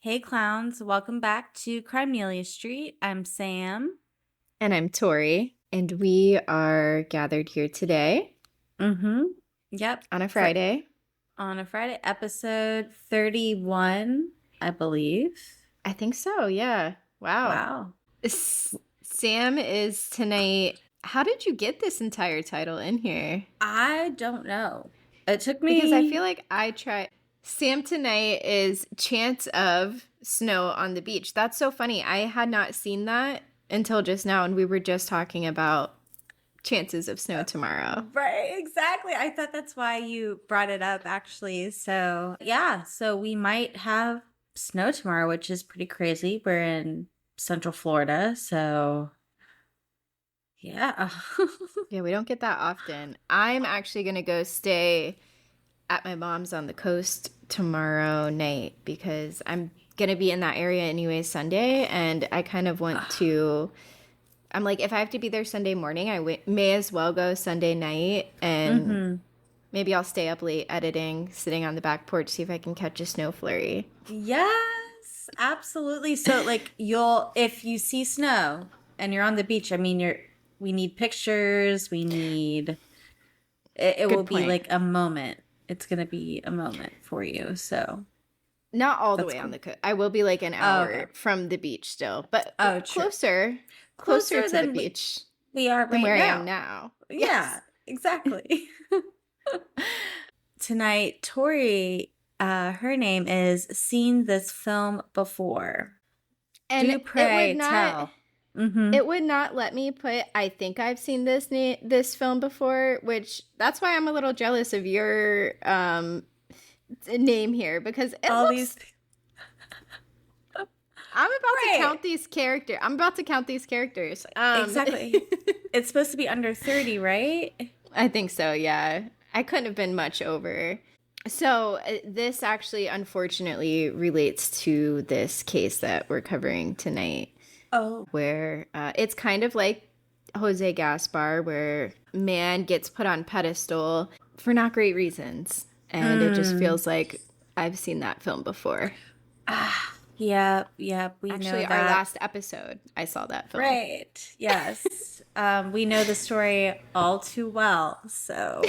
Hey clowns, welcome back to Crimelia Street. I'm Sam. And I'm Tori, and we are gathered here today Mm-hmm. Yep. on a Friday. On a Friday, episode 31, I believe. I think so, yeah. Wow. Wow. Sam is tonight. How did you get this entire title in here? I don't know. It took me... Because I feel like I tried. Sam tonight is chance of snow on the beach. That's so funny. I had not seen that until just now, and we were just talking about chances of snow tomorrow. Right, exactly. I thought that's why you brought it up, actually. So, yeah. So we might have snow tomorrow, which is pretty crazy. We're in Central Florida, so... Yeah. Yeah, we don't get that often. I'm actually going to go stay at my mom's on the coast tomorrow night because I'm going to be in that area anyway Sunday, and I kind of want to... I'm like, if I have to be there Sunday morning, I may as well go Sunday night, and maybe I'll stay up late editing, sitting on the back porch, see if I can catch a snow flurry. Yes, absolutely. So, like, if you see snow and you're on the beach, I mean, we need pictures, we need... It will be like a moment. It's going to be a moment for you, so... Not all the way on the coast. I will be like an hour from the beach still, but closer to the beach. We are than where now. I am now. Yeah, Yes. exactly. Tonight, Tori, her name is Seen This Film Before. And Do pray tell. It would not let me put, I think I've seen this film before, which that's why I'm a little jealous of your name here, because it looks... I'm about to count these characters. Exactly. It's supposed to be under 30, right? I think so, yeah. I couldn't have been much over. So this actually, unfortunately, relates to this case that we're covering tonight. Oh. Where it's kind of like Jose Gaspar, where man gets put on pedestal for not great reasons. And it just feels like I've seen that film before. Yeah, we Actually, know that. our last episode, I saw that film. Right, yes. We know the story all too well, so...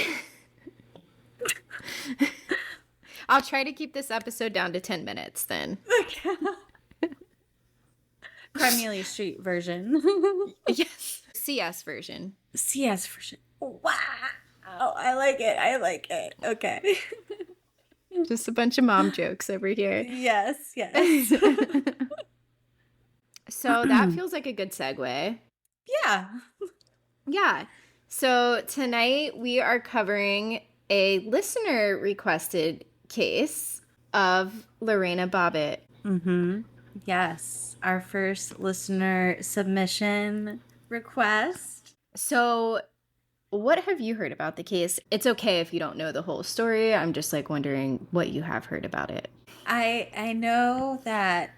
I'll try to keep this episode down to 10 minutes then. Crimelia Street version. Yes. CS version. CS version. Wow. I like it. Okay. Just a bunch of mom jokes over here. Yes. So that feels like a good segue. Yeah. So tonight we are covering a listener requested case of Lorena Bobbitt. Yes. Our first listener submission request. So what have you heard about the case? It's okay if you don't know the whole story. I'm just like wondering what you have heard about it. I know that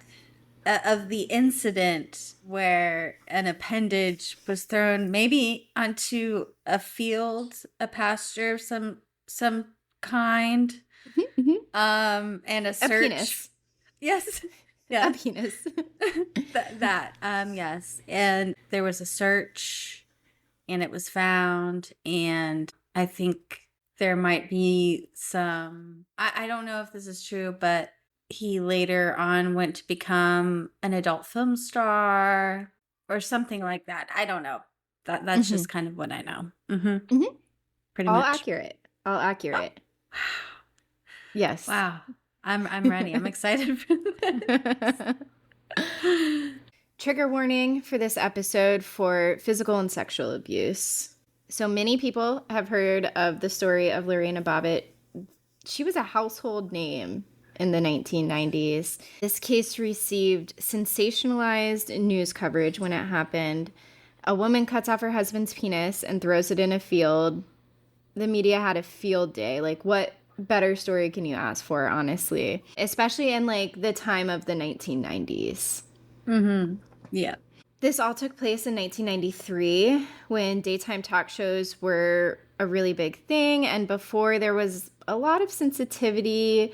of the incident where an appendage was thrown maybe onto a field, a pasture of some kind, and a search. A penis. Yes. Yeah. A penis. Yes. And there was a search and it was found, and I think there might be some, I don't know if this is true, but he later on went to become an adult film star or something like that. I don't know. That's just kind of what I know. Pretty All much. All accurate. Oh. Yes. Wow. I'm ready. I'm excited for this. Trigger warning for this episode for physical and sexual abuse. So many people have heard of the story of Lorena Bobbitt. She was a household name in the 1990s. This case received sensationalized news coverage when it happened. A woman cuts off her husband's penis and throws it in a field. The media had a field day. Like, what better story can you ask for, honestly? Especially in, like, the time of the 1990s. Yeah. This all took place in 1993 when daytime talk shows were a really big thing, and before there was a lot of sensitivity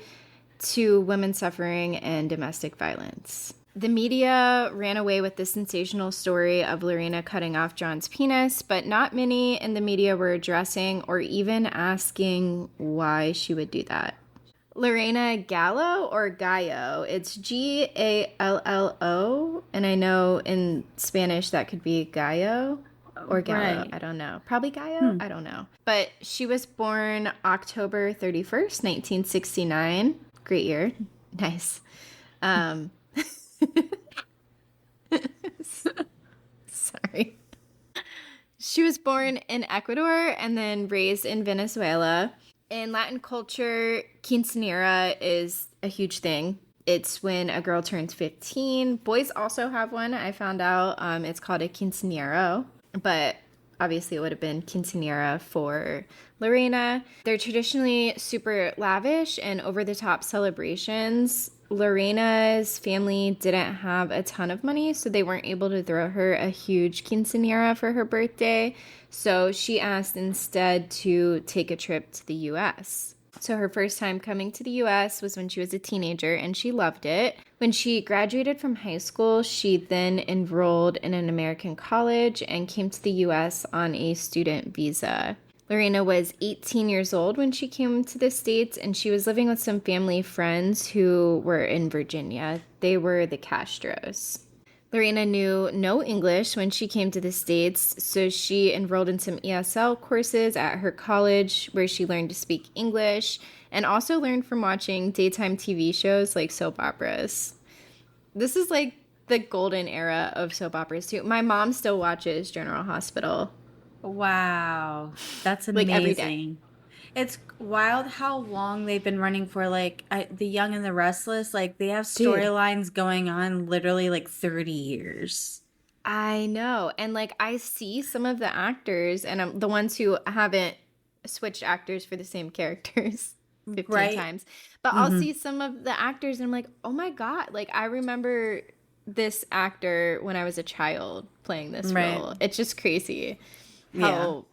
to women suffering and domestic violence. The media ran away with the sensational story of Lorena cutting off John's penis, but not many in the media were addressing or even asking why she would do that. Lorena Gallo or Gallo, it's Gallo, and I know in Spanish that could be Gallo or Gallo. Right. I don't know. Probably Gallo? I don't know. But she was born October 31st, 1969. Great year. Nice. Sorry. She was born in Ecuador and then raised in Venezuela. In Latin culture, quinceañera is a huge thing. It's when a girl turns 15. Boys also have one, I found out. It's called a quinceañero, but obviously it would have been quinceañera for Lorena. They're traditionally super lavish and over-the-top celebrations. Lorena's family didn't have a ton of money, so they weren't able to throw her a huge quinceañera for her birthday. So she asked instead to take a trip to the US. So her first time coming to the US was when she was a teenager, and she loved it. When she graduated from high school, she then enrolled in an American college and came to the US on a student visa. Lorena was 18 years old when she came to the States, and she was living with some family friends who were in Virginia. They were the Castros. Lorena knew no English when she came to the States, so she enrolled in some ESL courses at her college where she learned to speak English and also learned from watching daytime TV shows like soap operas. This is like the golden era of soap operas too. My mom still watches General Hospital. Wow. That's Like every day. amazing. It's wild how long they've been running for. Like The Young and the Restless. Like they have Dude. storylines going on literally like 30 years. I know. And like I see some of the actors and the ones who haven't switched actors for the same characters 15 Right. times. But I'll see some of the actors and I'm like, "Oh my God, like I remember this actor when I was a child playing this Right. role." It's just crazy how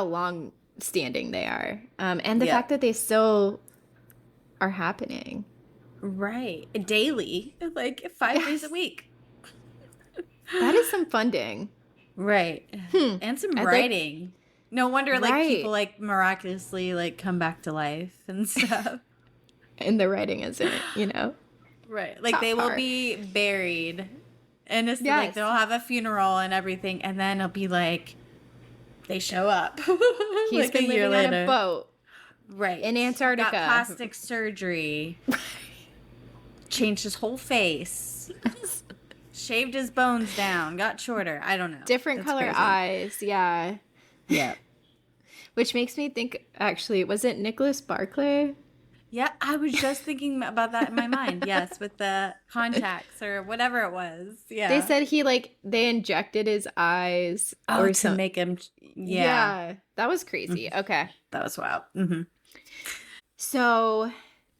long standing they are. And the Yeah. fact that they still are happening. Right. Daily. Like 5 days a week. That is some funding. Right. And some I think- writing. No wonder like Right. people like miraculously like come back to life and stuff. And the writing isn't, you know? Right. Like Top they will part. be buried. And it's Yes. like they'll have a funeral and everything, and then it'll be like they show up. He's like been a year living on later. a boat Right. in Antarctica. Got plastic surgery. Changed his whole face. Shaved his bones down. Got shorter. I don't know. Different That's color crazy. eyes, yeah. Yeah. Which makes me think, actually, was it Nicholas Barclay? Yeah, I was just thinking about that in my mind. Yes, with the contacts or whatever it was. Yeah. They said they injected his eyes oh, or to something. make him. Yeah. That was crazy. Okay. That was wild. Mm-hmm. So,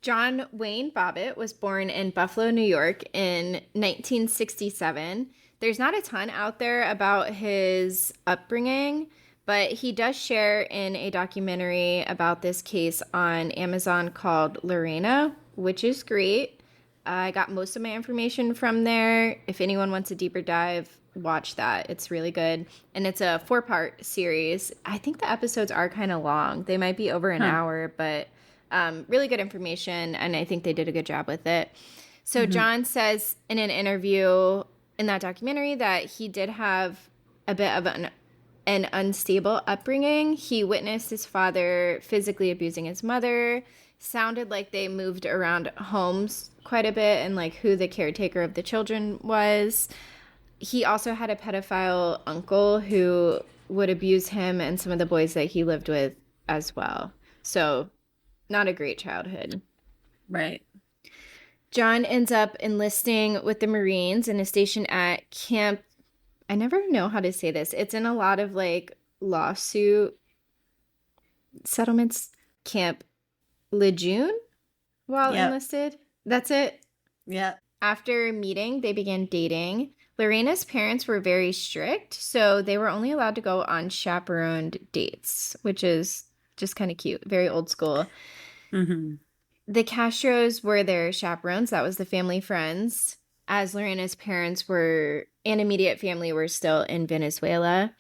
John Wayne Bobbitt was born in Buffalo, New York in 1967. There's not a ton out there about his upbringing, but he does share in a documentary about this case on Amazon called Lorena, which is great. I got most of my information from there. If anyone wants a deeper dive, watch that. It's really good. And it's a 4-part series. I think the episodes are kind of long. They might be over an hour, but really good information. And I think they did a good job with it. So John says in an interview in that documentary that he did have a bit of an unstable upbringing. He witnessed his father physically abusing his mother. Sounded like they moved around homes quite a bit and like who the caretaker of the children was. He also had a pedophile uncle who would abuse him and some of the boys that he lived with as well. So not a great childhood. Right. John ends up enlisting with the Marines and is stationed at Camp, I never know how to say this. It's in a lot of like lawsuit settlements. Camp Lejeune while enlisted. That's it. Yeah. After meeting, they began dating. Lorena's parents were very strict, so they were only allowed to go on chaperoned dates, which is just kind of cute. Very old school. Mm-hmm. The Castros were their chaperones. That was the family friends, as Lorena's parents were and immediate family were still in Venezuela.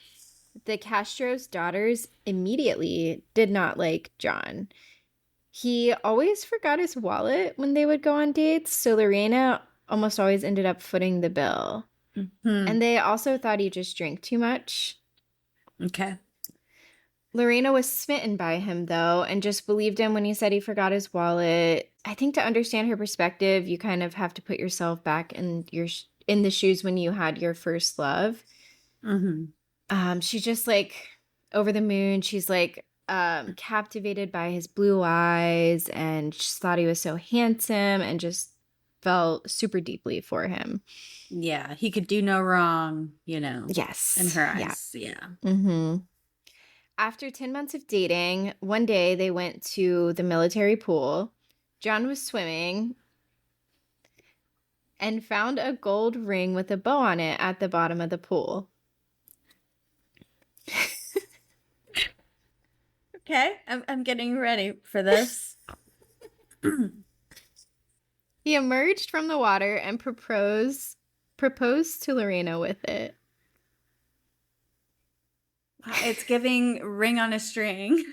The Castro's daughters immediately did not like John. He always forgot his wallet when they would go on dates, so Lorena almost always ended up footing the bill. Hmm. And they also thought he just drank too much. Okay. Lorena was smitten by him, though, and just believed him when he said he forgot his wallet. I think to understand her perspective, you kind of have to put yourself back in in the shoes when you had your first love. She's just like over the moon. She's like captivated by his blue eyes and just thought he was so handsome and just felt super deeply for him. Yeah, he could do no wrong, Yes. in her Yeah. eyes. Yeah. Mm-hmm. After 10 months of dating, one day they went to the military pool. John was swimming and found a gold ring with a bow on it at the bottom of the pool. Okay, I'm getting ready for this. He emerged from the water and proposed to Lorena with it. It's giving ring on a string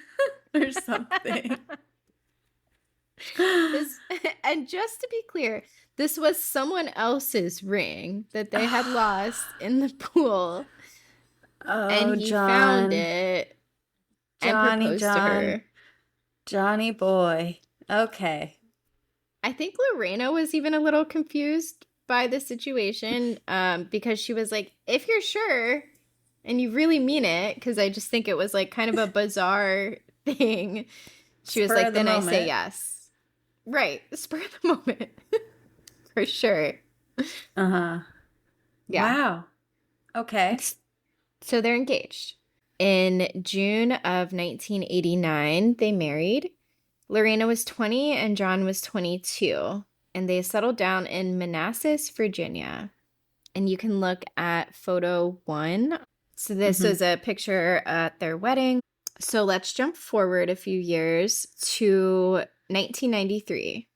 or something. And just to be clear, this was someone else's ring that they had lost in the pool. Oh, and he John. found it and proposed to her. Johnny boy. Okay. I think Lorena was even a little confused by the situation because she was like, if you're sure and you really mean it, because I just think it was like kind of a bizarre thing. She was like, then I say yes. Right. Spur of the moment. For sure. Uh-huh. Yeah. Wow. Okay. So they're engaged. In June of 1989, they married. Lorena was 20 and John was 22. And they settled down in Manassas, Virginia. And you can look at photo 1. So this was a picture at their wedding. So let's jump forward a few years to 1993.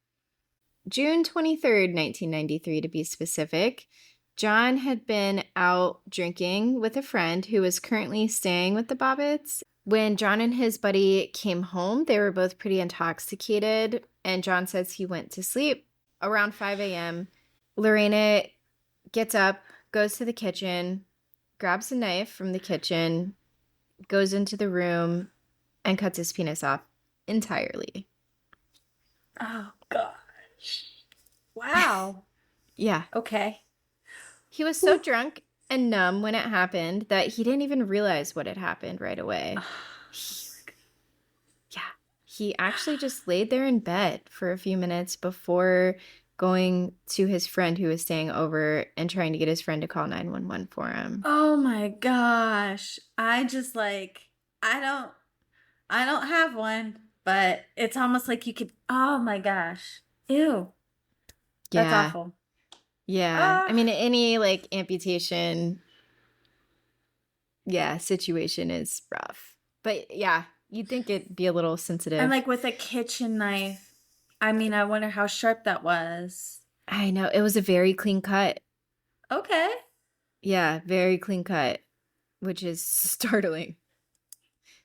June 23rd, 1993 to be specific. John had been out drinking with a friend who was currently staying with the Bobbitts. When John and his buddy came home, they were both pretty intoxicated, and John says he went to sleep. Around 5 a.m., Lorena gets up, goes to the kitchen, grabs a knife from the kitchen, goes into the room, and cuts his penis off entirely. Oh, gosh. Wow. Yeah. Okay. He was so drunk and numb when it happened that he didn't even realize what had happened right away. He actually just laid there in bed for a few minutes before going to his friend who was staying over and trying to get his friend to call 911 for him. Oh my gosh. I just I don't have one, but it's almost like you could, oh my gosh. Ew. That's awful. Yeah. I mean, any amputation, situation is rough. But yeah, you'd think it'd be a little sensitive. And with a kitchen knife, I mean, I wonder how sharp that was. I know. It was a very clean cut. Okay. Yeah, very clean cut, which is startling.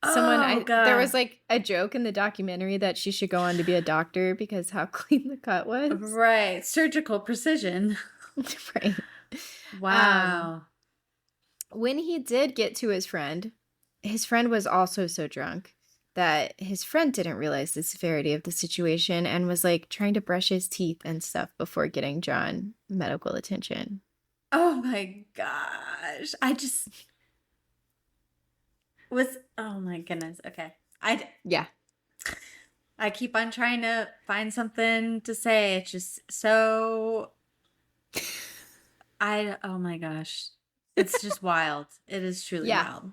God. There was a joke in the documentary that she should go on to be a doctor because how clean the cut was. Right. Surgical precision. Right. Wow. When he did get to his friend was also so drunk that his friend didn't realize the severity of the situation and was trying to brush his teeth and stuff before getting John medical attention. Oh my gosh. Oh my goodness. Okay. I keep on trying to find something to say. It's just so, oh my gosh. It's just wild. It is truly wild.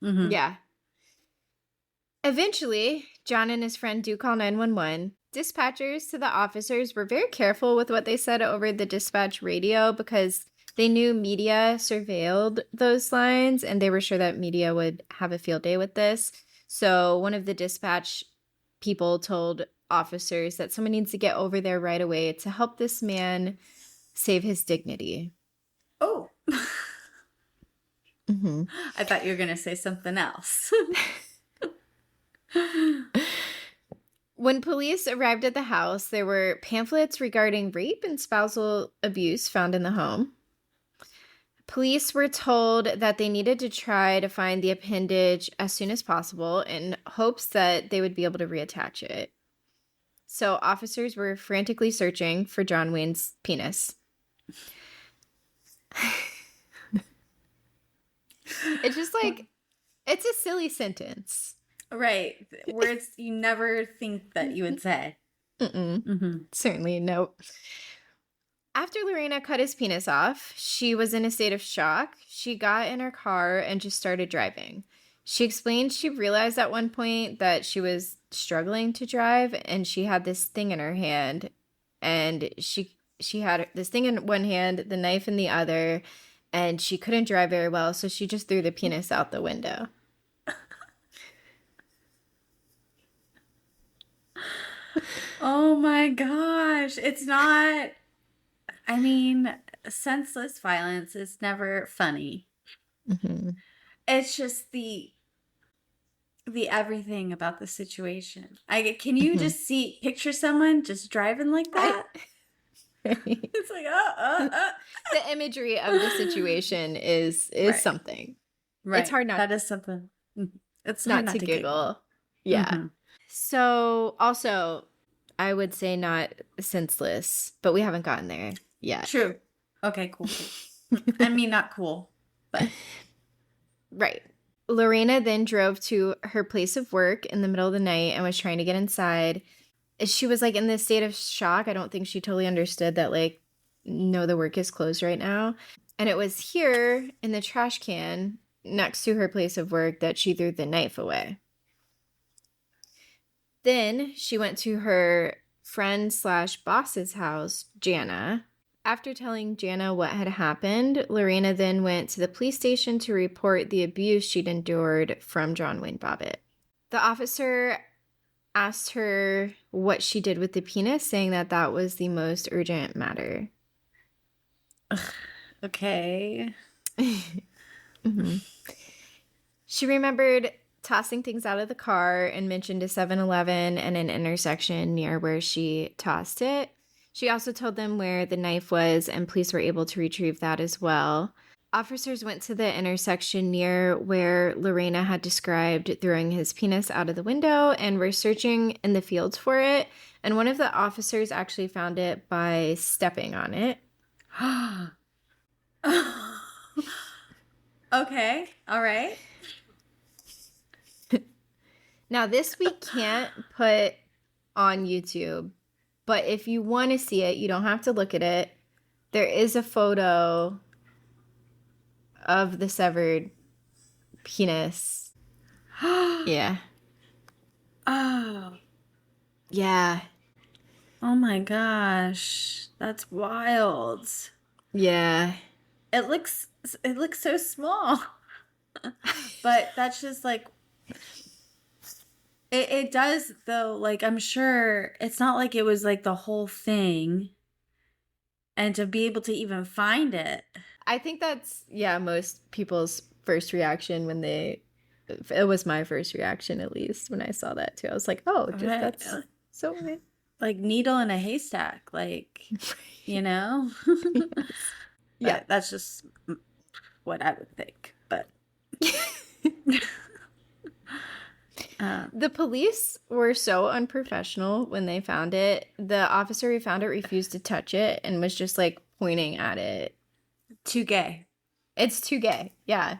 Mm-hmm. Yeah. Eventually, John and his friend do call 911. Dispatchers to the officers were very careful with what they said over the dispatch radio because they knew media surveilled those lines and they were sure that media would have a field day with this. So one of the dispatch people told officers that someone needs to get over there right away to help this man save his dignity. Oh. Mm-hmm. I thought you were going to say something else. When police arrived at the house, there were pamphlets regarding rape and spousal abuse found in the home. Police were told that they needed to try to find the appendage as soon as possible in hopes that they would be able to reattach it. So officers were frantically searching for John Wayne's penis. It's just like, it's a silly sentence. Right. Words you never think that you would say. Certainly, nope. After Lorena cut his penis off, she was in a state of shock. She got in her car and just started driving. She explained she realized at one point that she was struggling to drive, and she had this thing in her hand, and she had this thing in one hand, the knife in the other, and she couldn't drive very well, so she just threw the penis out the window. Oh my gosh. It's not, I mean, senseless violence is never funny. Mm-hmm. It's just the everything about the situation. Can you just picture someone just driving like that? It's like, The imagery of the situation is Right. something. Right. It's hard not. That is something. It's not to giggle. Yeah. Mm-hmm. So also, I would say not senseless, but we haven't gotten there yet. True. Okay, cool. I mean, not cool, but. Right. Lorena then drove to her place of work in the middle of the night and was trying to get inside. She was like in this state of shock. I don't think she totally understood that, like, no, the work is closed right now. And it was here in the trash can next to her place of work that she threw the knife away. Then she went to her friend/boss's house, Jana. After telling Jana what had happened, Lorena then went to the police station to report the abuse she'd endured from John Wayne Bobbitt. The officer asked her what she did with the penis, saying that that was the most urgent matter. Okay. Mm-hmm. She remembered tossing things out of the car and mentioned a 7-Eleven and an intersection near where she tossed it. She also told them where the knife was, and police were able to retrieve that as well. Officers went to the intersection near where Lorena had described throwing his penis out of the window and were searching in the fields for it. And one of the officers actually found it by stepping on it. Okay. All right. Now, this we can't put on YouTube, but if you want to see it, you don't have to look at it. There is a photo of the severed penis. Yeah. Oh. Yeah. Oh my gosh. That's wild. Yeah. It looks so small. But that's just like it does though, like I'm sure it's not like it was like the whole thing. And to be able to even find it. I think that's most people's first reaction when it was my first reaction, at least when I saw that too. I was like, oh, that's so weird. Like needle in a haystack, like, you know? Yeah, that's just what I would think, but the police were so unprofessional when they found it. The officer who found it refused to touch it and was just like pointing at it. Too gay. It's too gay, yeah.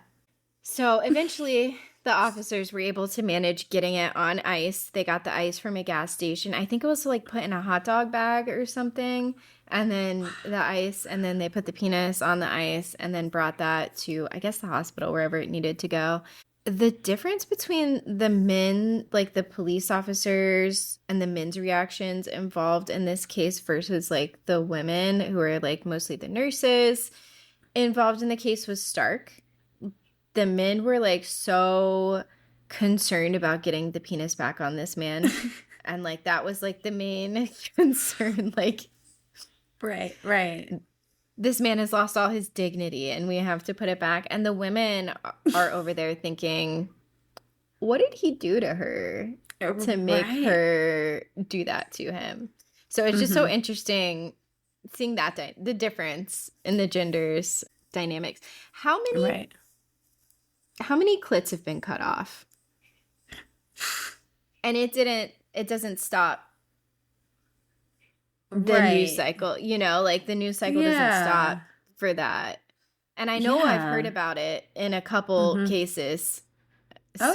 So eventually the officers were able to manage getting it on ice. They got the ice from a gas station. I think it was like put in a hot dog bag or something. And then the ice, and then they put the penis on the ice and then brought that to, I guess, the hospital, wherever it needed to go. The difference between the men, like the police officers and the men's reactions involved in this case versus like the women who are like mostly the nurses involved in the case was stark. The men were like so concerned about getting the penis back on this man. And like that was like the main concern. Like, Right. this man has lost all his dignity and we have to put it back. And the women are over there thinking, what did he do to her to make her do that to him? So it's just so interesting seeing that the difference in the genders dynamics. How many clits have been cut off? And it doesn't stop the news cycle, you know, like the news cycle doesn't stop for that. And I know I've heard about it in a couple cases. For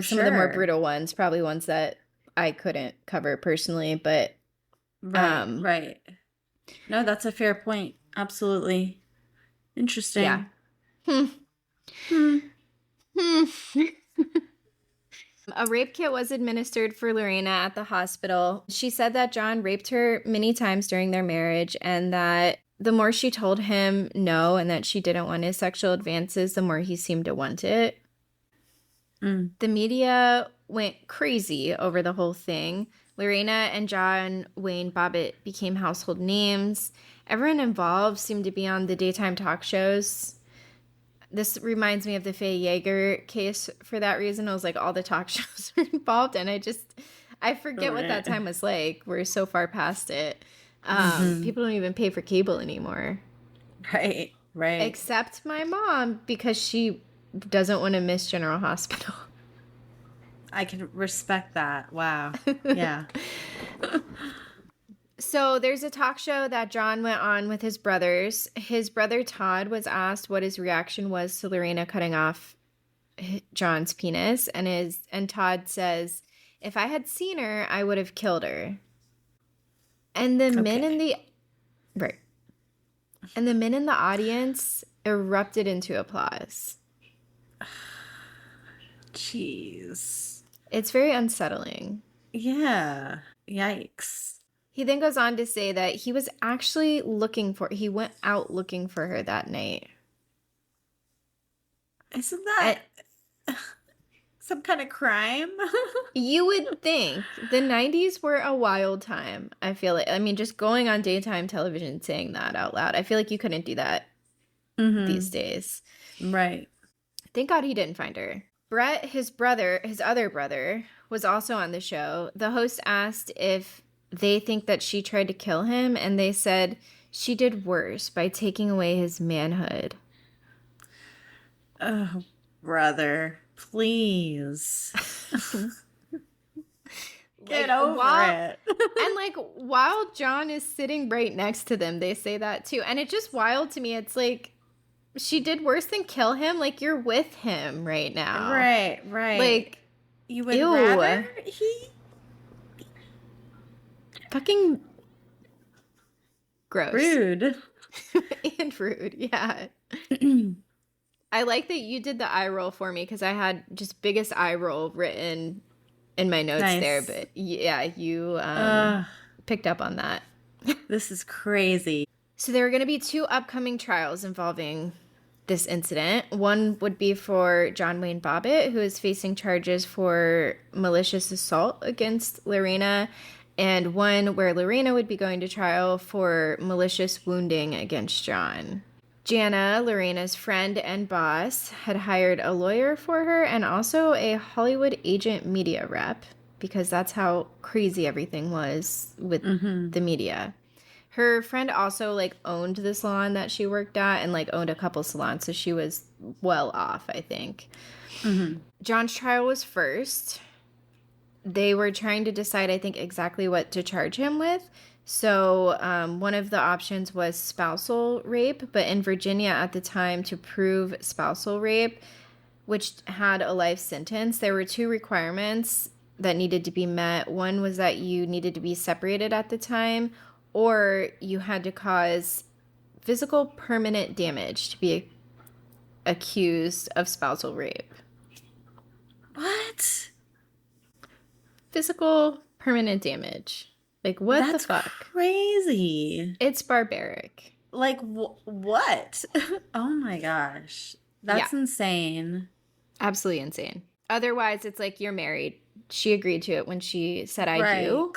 some of the more brutal ones, probably ones that I couldn't cover personally, but right. No, that's a fair point. Absolutely. Interesting. Yeah. A rape kit was administered for Lorena at the hospital. She said that John raped her many times during their marriage and that the more she told him no and that she didn't want his sexual advances, the more he seemed to want it. The media went crazy over the whole thing. Lorena and John Wayne Bobbitt became household names. Everyone involved seemed to be on the daytime talk shows. This reminds me of the Faye Yeager case for that reason. I was like, all the talk shows are involved, and I forget what that time was like. We're so far past it. People don't even pay for cable anymore. Right. Except my mom, because she doesn't want to miss General Hospital. I can respect that. Wow. Yeah. So there's a talk show that John went on with his brothers. His brother Todd was asked what his reaction was to Lorena cutting off John's penis, and Todd says, "If I had seen her, I would have killed her." And the men in the audience erupted into applause. Jeez. It's very unsettling. Yeah. Yikes. He then goes on to say that he was actually he went out looking for her that night. Isn't that some kind of crime? You would think. The 90s were a wild time, I feel like. I mean, just going on daytime television saying that out loud. I feel like you couldn't do that these days. Right. Thank God he didn't find her. Brett, his other brother, was also on the show. The host asked if they think that she tried to kill him, and they said she did worse by taking away his manhood. Oh, brother, please. Get over it. And like, while John is sitting right next to them, they say that too. And it's just wild to me. It's like, she did worse than kill him. Like, you're with him right now. Right. Like, you would rather he... Fucking gross. Rude. And rude, yeah. I like that you did the eye roll for me because I had just biggest eye roll written in my notes there. But yeah, you picked up on that. This is crazy. So there are going to be 2 upcoming trials involving this incident. One would be for John Wayne Bobbitt, who is facing charges for malicious assault against Lorena, and one where Lorena would be going to trial for malicious wounding against John. Jana, Lorena's friend and boss, had hired a lawyer for her and also a Hollywood agent media rep, because that's how crazy everything was with the media. Her friend also like owned the salon that she worked at and like owned a couple salons, so she was well off, I think. John's trial was first. They were trying to decide, I think, exactly what to charge him with. So one of the options was spousal rape, but in Virginia at the time, to prove spousal rape, which had a life sentence, there were 2 requirements that needed to be met. One was that you needed to be separated at the time, or you had to cause physical permanent damage to be accused of spousal rape. What? Physical permanent damage. Like, what That's the fuck? Crazy. It's barbaric. Like, what? Oh my gosh. That's insane. Absolutely insane. Otherwise, it's like you're married. She agreed to it when she said, I Right. do.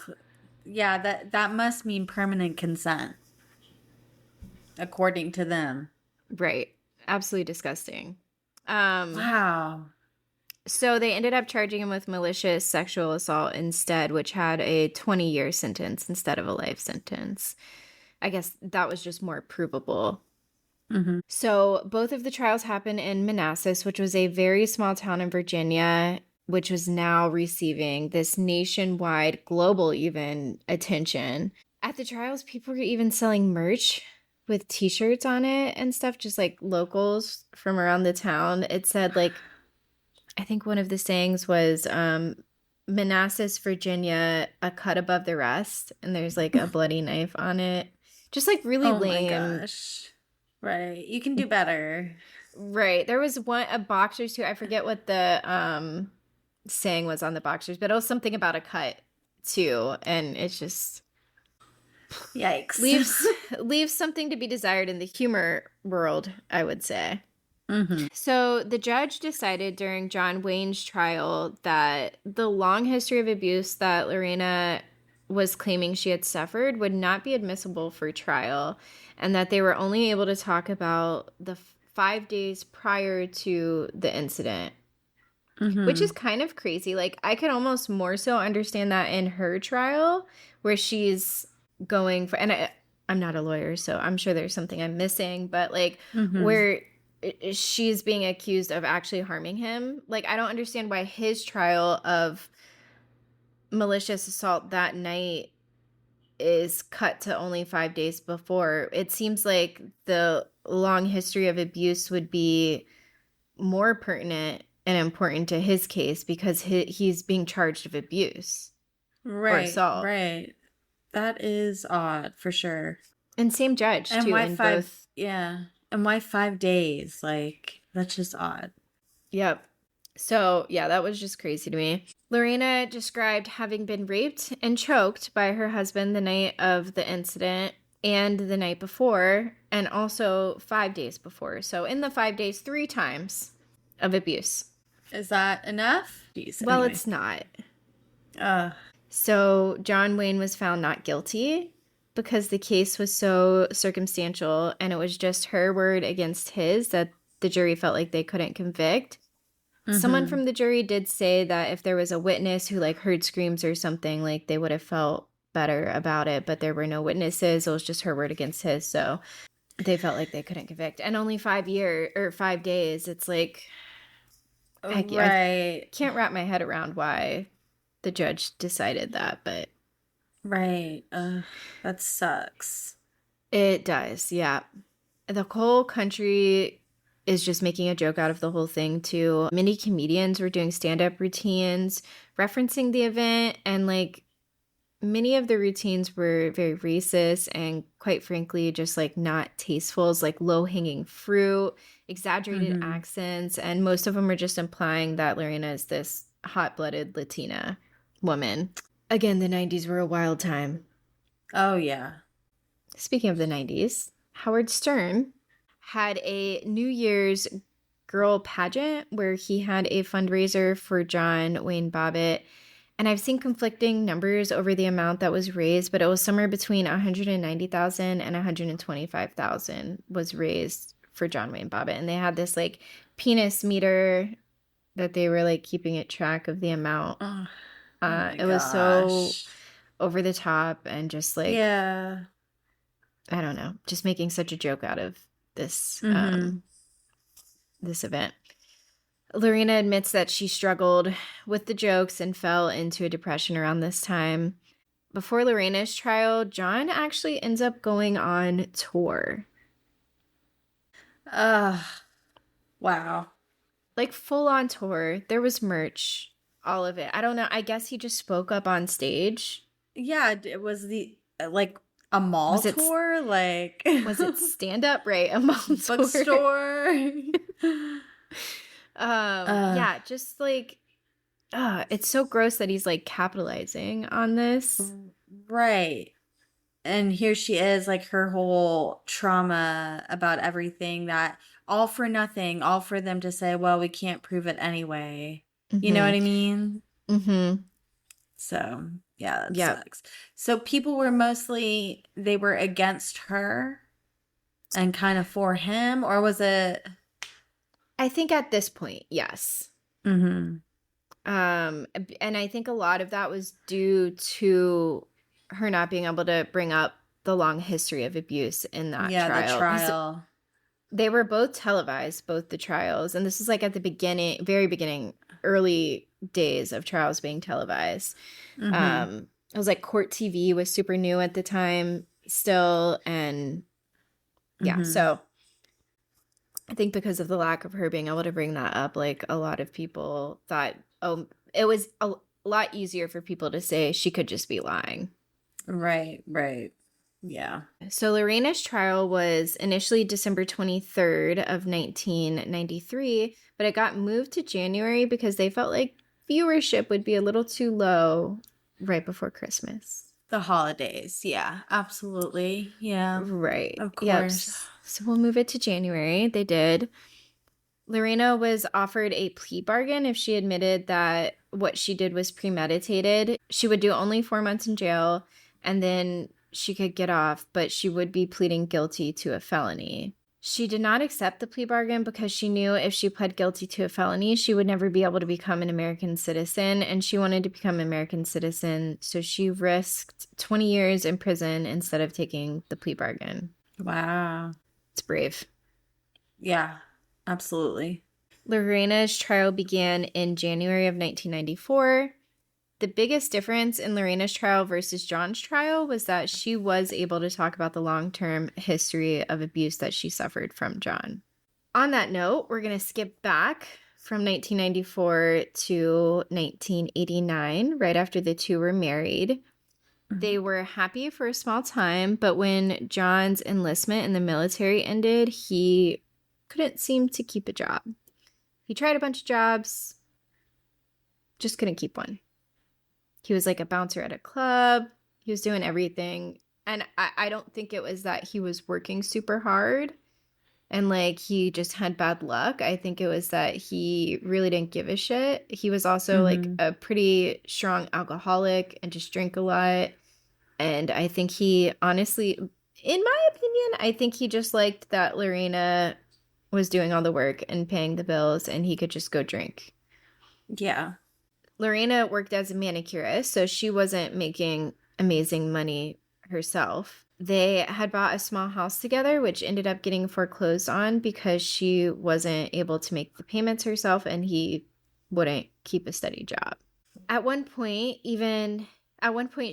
Yeah, that must mean permanent consent, according to them. Right. Absolutely disgusting. Um, Wow. so they ended up charging him with malicious sexual assault instead, which had a 20-year sentence instead of a life sentence. I guess that was just more provable. Mm-hmm. So both of the trials happened in Manassas, which was a very small town in Virginia, which was now receiving this nationwide, global even attention. At the trials, people were even selling merch with t-shirts on it and stuff, just like locals from around the town. It said like, I think one of the sayings was Manassas, Virginia, a cut above the rest, and there's like a bloody knife on it. Just like really Oh my lame. gosh. Right. You can do better. Right. There was one a boxers too. I forget what the saying was on the boxers, but it was something about a cut too, and it just Yikes. leaves something to be desired in the humor world, I would say. Mm-hmm. So the judge decided during John Wayne's trial that the long history of abuse that Lorena was claiming she had suffered would not be admissible for trial, and that they were only able to talk about the 5 days prior to the incident, which Mm-hmm. is kind of crazy. Like, I could almost more so understand that in her trial where she's going for, and I'm not a lawyer, so I'm sure there's something I'm missing, but like Mm-hmm. where she's being accused of actually harming him. Like, I don't understand why his trial of malicious assault that night is cut to only 5 days before. It seems like the long history of abuse would be more pertinent and important to his case because he's being charged of abuse or Right. assault. Right. That is odd for sure. And same judge And too why in five? both. Yeah. And why 5 days? Like, that's just odd. Yep. So, yeah, that was just crazy to me. Lorena described having been raped and choked by her husband the night of the incident and the night before, and also 5 days before. So, in the 5 days, 3 times of abuse. Is that enough? Jeez. Well, Anyway. it's not. Uh, So, John Wayne was found not guilty because the case was so circumstantial and it was just her word against his that the jury felt like they couldn't convict. Someone mm-hmm. from the jury did say that if there was a witness who like heard screams or something, like they would have felt better about it, but there were no witnesses. It was just her word against his, so they felt like they couldn't convict. And only 5 days. It's like I Right. can't wrap my head around why the judge decided that, but Right. That sucks. it does. Yeah, the whole country is just making a joke out of the whole thing too. Many comedians were doing stand-up routines referencing the event, and like many of the routines were very racist and quite frankly just like not tasteful. It's like low-hanging fruit, exaggerated Mm-hmm. accents, and most of them are just implying that Lorena is this hot-blooded Latina woman. Again, the 90s were a wild time. Oh, yeah. Speaking of the 90s, Howard Stern had a New Year's girl pageant where he had a fundraiser for John Wayne Bobbitt. And I've seen conflicting numbers over the amount that was raised, but it was somewhere between 190,000 and 125,000 was raised for John Wayne Bobbitt. And they had this like penis meter that they were like keeping it track of the amount. Oh, my It was so gosh. over the top and just like, Yeah. I don't know, just making such a joke out of this Mm-hmm. this event. Lorena admits that she struggled with the jokes and fell into a depression around this time. Before Lorena's trial, John actually ends up going on tour. Wow. Like full on tour. There was merch, all of it. I don't know. I guess he just spoke up on stage. Yeah, it was the like a mall Was it tour, like was it stand up, right? A mall tour. bookstore. Yeah, just like it's so gross that he's like capitalizing on this. Right. And here she is, like her whole trauma about everything, that all for nothing, all for them to say, well, we can't prove it anyway. You know Mm-hmm. what I mean? Mm-hmm. So, yeah, that Yep. sucks. So people were mostly, they were against her and kind of for him, or was it? I think at this point, yes. Mm-hmm. And I think a lot of that was due to her not being able to bring up the long history of abuse in that Yeah, the trial. Because trial. they were both televised, both the trials. And this is like at the beginning, very beginning, early days of trials being televised. Mm-hmm. It was like court TV was super new at the time still. And yeah, Mm-hmm. so I think because of the lack of her being able to bring that up, like a lot of people thought, oh, it was a lot easier for people to say she could just be lying. Right, right. Yeah. So Lorena's trial was initially December 23rd of 1993, but it got moved to January because they felt like viewership would be a little too low right before Christmas. The holidays. Yeah, absolutely. Yeah, Right. of Yep. course. So we'll move it to January. They did. Lorena was offered a plea bargain if she admitted that what she did was premeditated. She would do only 4 months in jail and then she could get off, but she would be pleading guilty to a felony. She did not accept the plea bargain because she knew if she pled guilty to a felony, she would never be able to become an American citizen, and she wanted to become an American citizen, so she risked 20 years in prison instead of taking the plea bargain. Wow. It's brave. Yeah, absolutely. Lorena's trial began in January of 1994. The biggest difference in Lorena's trial versus John's trial was that she was able to talk about the long-term history of abuse that she suffered from John. On that note, we're going to skip back from 1994 to 1989, right after the two were married. They were happy for a small time, but when John's enlistment in the military ended, he couldn't seem to keep a job. He tried a bunch of jobs, just couldn't keep one. He was like a bouncer at a club. He was doing everything. And I don't think it was that he was working super hard and like he just had bad luck. I think it was that he really didn't give a shit. He was also like Mm-hmm. a pretty strong alcoholic and just drank a lot. And I think he honestly, in my opinion, I think he just liked that Lorena was doing all the work and paying the bills and he could just go drink. Yeah. Lorena worked as a manicurist, so she wasn't making amazing money herself. They had bought a small house together, which ended up getting foreclosed on because she wasn't able to make the payments herself and he wouldn't keep a steady job. At one point,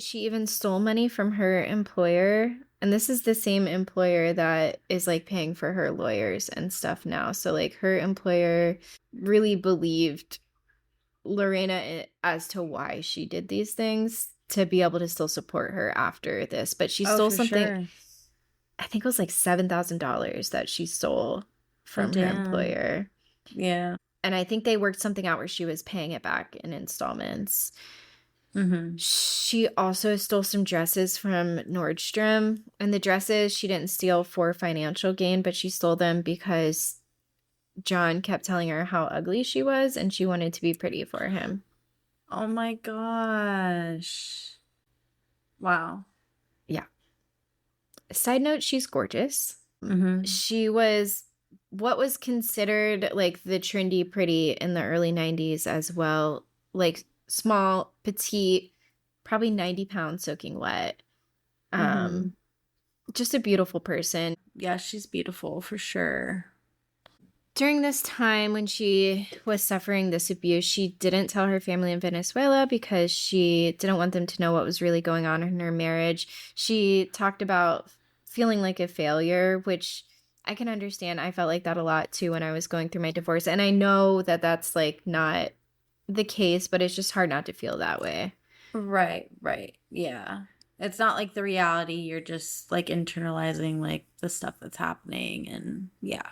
she even stole money from her employer. And this is the same employer that is like paying for her lawyers and stuff now. So like her employer really believed Lorena as to why she did these things to be able to still support her after this. But she Oh, stole for something, sure. I think it was like $7,000 that she stole Oh, from her damn. employer. Yeah. And I think they worked something out where she was paying it back in installments. Mm-hmm. She also stole some dresses from Nordstrom. And the dresses she didn't steal for financial gain, but she stole them because John kept telling her how ugly she was and she wanted to be pretty for him. Oh my gosh. Wow. Yeah. Side note, she's gorgeous. Mm-hmm. She was what was considered like the trendy pretty in the early 90s as well. Like small, petite, probably 90 pounds soaking wet. Mm-hmm. Um, just a beautiful person. Yeah, she's beautiful for sure. During this time when she was suffering this abuse, she didn't tell her family in Venezuela because she didn't want them to know what was really going on in her marriage. She talked about feeling like a failure, which I can understand. I felt like that a lot too when I was going through my divorce. And I know that that's like not the case, but it's just hard not to feel that way. Right, right. Yeah. It's not like the reality. You're just like internalizing like the stuff that's happening and yeah.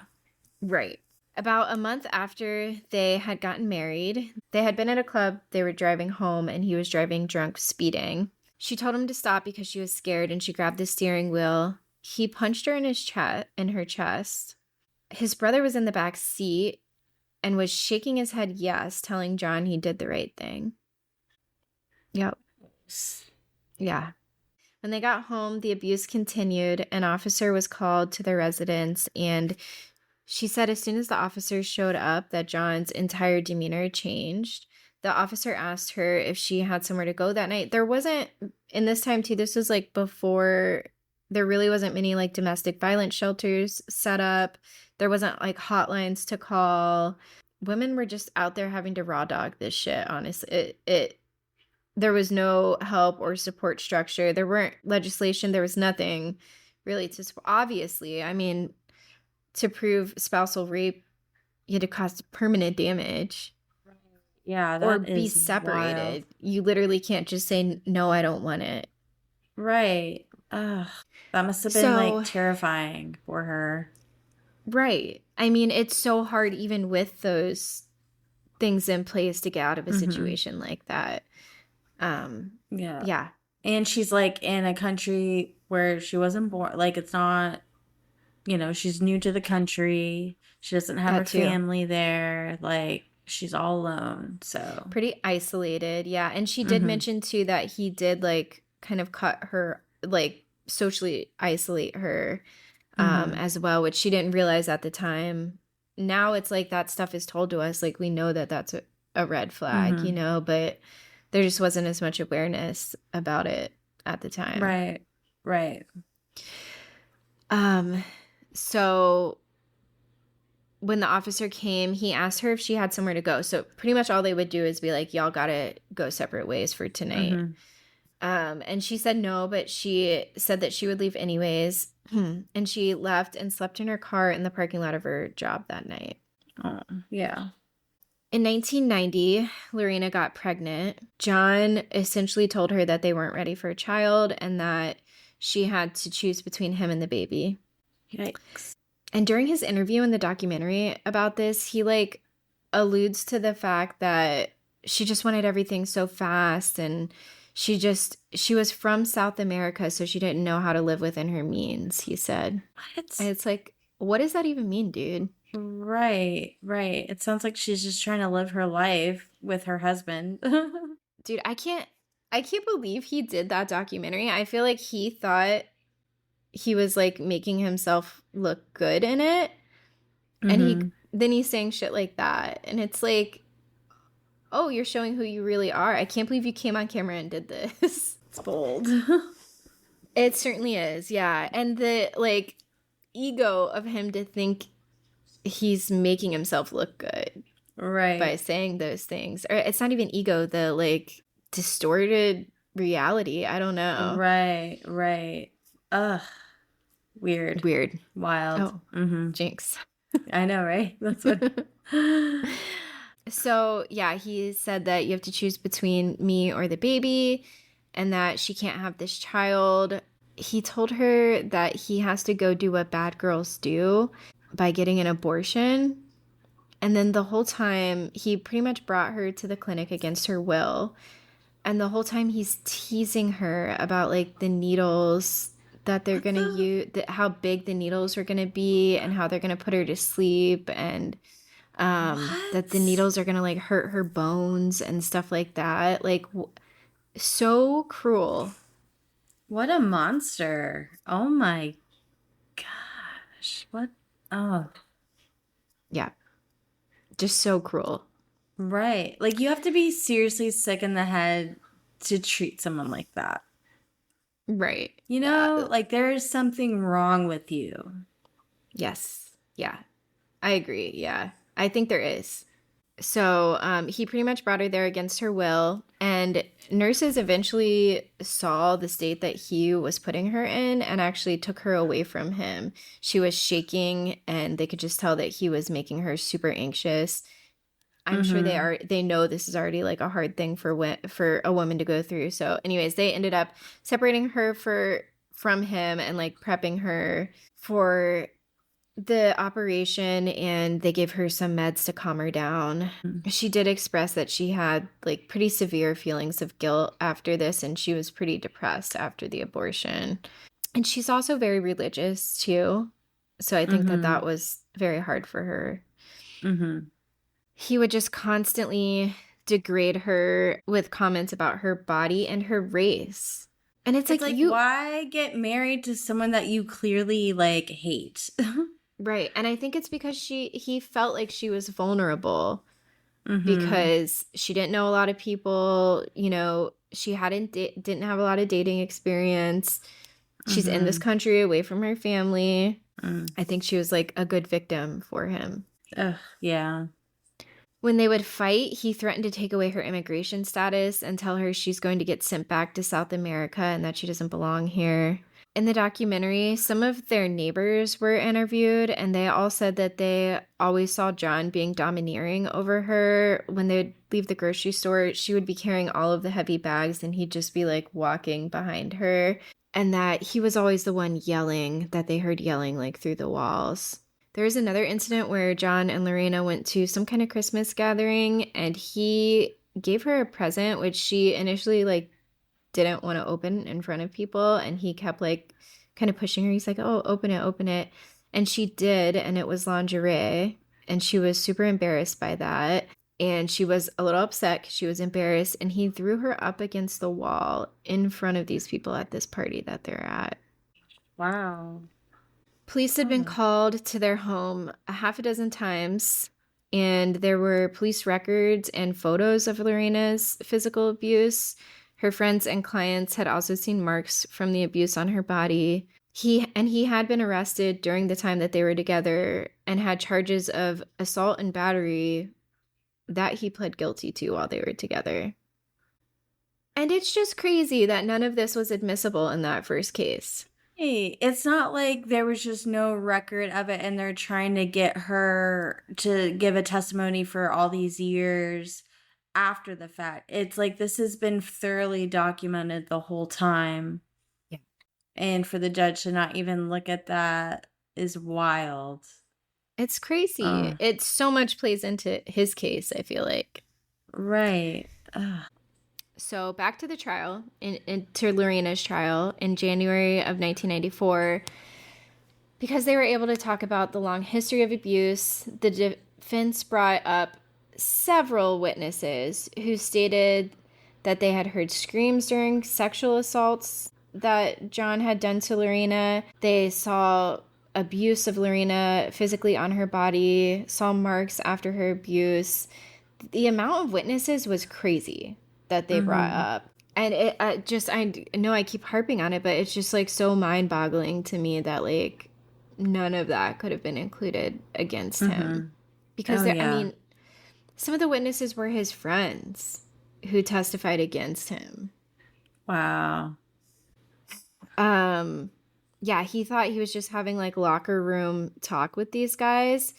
Right. About a month after they had gotten married, they had been at a club, they were driving home, and he was driving drunk, speeding. She told him to stop because she was scared and she grabbed the steering wheel. He punched her in her chest. His brother was in the back seat and was shaking his head yes, telling John he did the right thing. Yep. Yeah. When they got home, the abuse continued. An officer was called to their residence, and she said as soon as the officers showed up that John's entire demeanor changed. The officer asked her if she had somewhere to go that night. There wasn't, in this time too, this was like before, there really wasn't many like domestic violence shelters set up. There wasn't like hotlines to call. Women were just out there having to raw dog this shit, honestly. There was no help or support structure. There weren't legislation. There was nothing really to support. Obviously, I mean, to prove spousal rape, you had to cause permanent damage. Yeah, Or that be is separated. wild. You literally can't just say, no, I don't want it. Right. Ugh. That must have been like So, terrifying for her. right. I mean, it's so hard even with those things in place to get out of a situation like that. Yeah. Yeah. And she's like in a country where she wasn't born. Like it's not, she's new to the country. She doesn't have her That too. family there. Like she's all alone. So Pretty isolated. Yeah. And she did mention too that he did like kind of cut her, like socially isolate her as well, which she didn't realize at the time. Now it's like that stuff is told to us. Like we know that that's a red flag, but there just wasn't as much awareness about it at the time. Right. Right. So when the officer came, he asked her if she had somewhere to go. So pretty much all they would do is be like, y'all gotta go separate ways for tonight. And she said no, but she said that she would leave anyways. And she left and slept in her car in the parking lot of her job that night. Oh, yeah. In 1990, Lorena got pregnant. John essentially told her that they weren't ready for a child and that she had to choose between him and the baby. Yikes. And during his interview in the documentary about this, he like alludes to the fact that she just wanted everything so fast, and she was from South America, so she didn't know how to live within her means, he said. What? And it's like, what does that even mean, dude? Right. It sounds like she's just trying to live her life with her husband. Dude, I can't believe he did that documentary. I feel like he thought he was like making himself look good in it. And then he's saying shit like that. And it's like, oh, you're showing who you really are. I can't believe you came on camera and did this. It's bold. It certainly is, yeah. And the like ego of him to think he's making himself look good. Right. By saying those things. Or it's not even ego, the like distorted reality. I don't know. Right. Ugh. Weird. Wild. Oh, jinx. I know, right? That's what. So, yeah, he said that you have to choose between me or the baby and that she can't have this child. He told her that he has to go do what bad girls do by getting an abortion. And then the whole time, he pretty much brought her to the clinic against her will. And the whole time he's teasing her about like the needles that they're going to use, how big the needles are going to be and how they're going to put her to sleep, and that the needles are going to like hurt her bones and stuff like that. Like so cruel. What a monster. Oh my gosh. What? Oh. Yeah. Just so cruel. Right. Like you have to be seriously sick in the head to treat someone like that. Right. Like there is something wrong with you. Yes. Yeah. I agree. Yeah. I think there is. So he pretty much brought her there against her will, and nurses eventually saw the state that he was putting her in and actually took her away from him. She was shaking, and they could just tell that he was making her super anxious. I'm sure they know this is already like a hard thing for a woman to go through. So anyways, they ended up separating her from him and like prepping her for the operation, and they gave her some meds to calm her down. She did express that she had like pretty severe feelings of guilt after this, and she was pretty depressed after the abortion. And she's also very religious too. So I think that was very hard for her. He would just constantly degrade her with comments about her body and her race. And it's like why get married to someone that you clearly like hate? Right. And I think it's because he felt like she was vulnerable Mm-hmm. because she didn't know a lot of people, you know, she didn't have a lot of dating experience. She's in this country away from her family. I think she was like a good victim for him. Yeah. When they would fight, he threatened to take away her immigration status and tell her she's going to get sent back to South America and that she doesn't belong here. In the documentary, some of their neighbors were interviewed, and they all said that they always saw John being domineering over her. When they would leave the grocery store, she would be carrying all of the heavy bags, and he'd just be like walking behind her. And that he was always the one yelling, that they heard yelling like through the walls. There was another incident where John and Lorena went to some kind of Christmas gathering, and he gave her a present, which she initially like didn't want to open in front of people, and he kept like kind of pushing her. He's like, oh, open it. And she did, and it was lingerie, and she was super embarrassed by that. And she was a little upset because she was embarrassed, and he threw her up against the wall in front of these people at this party that they're at. Wow. Police had been called to their home a half a dozen times, and there were police records and photos of Lorena's physical abuse. Her friends and clients had also seen marks from the abuse on her body. He had been arrested during the time that they were together and had charges of assault and battery that he pled guilty to while they were together. And it's just crazy that none of this was admissible in that first case. Hey, it's not like there was just no record of it and they're trying to get her to give a testimony for all these years after the fact. It's like this has been thoroughly documented the whole time. Yeah. And for the judge to not even look at that is wild. It's crazy. It so much plays into his case, I feel like. Right. So back to the trial, to Lorena's trial in January of 1994. Because they were able to talk about the long history of abuse, the defense brought up several witnesses who stated that they had heard screams during sexual assaults that John had done to Lorena. They saw abuse of Lorena physically on her body, saw marks after her abuse. The amount of witnesses was crazy that they brought up. And I know I keep harping on it, but it's just like so mind-boggling to me that like none of that could have been included against him. Because I mean, some of the witnesses were his friends who testified against him. Wow. Yeah, he thought he was just having like locker room talk with these guys.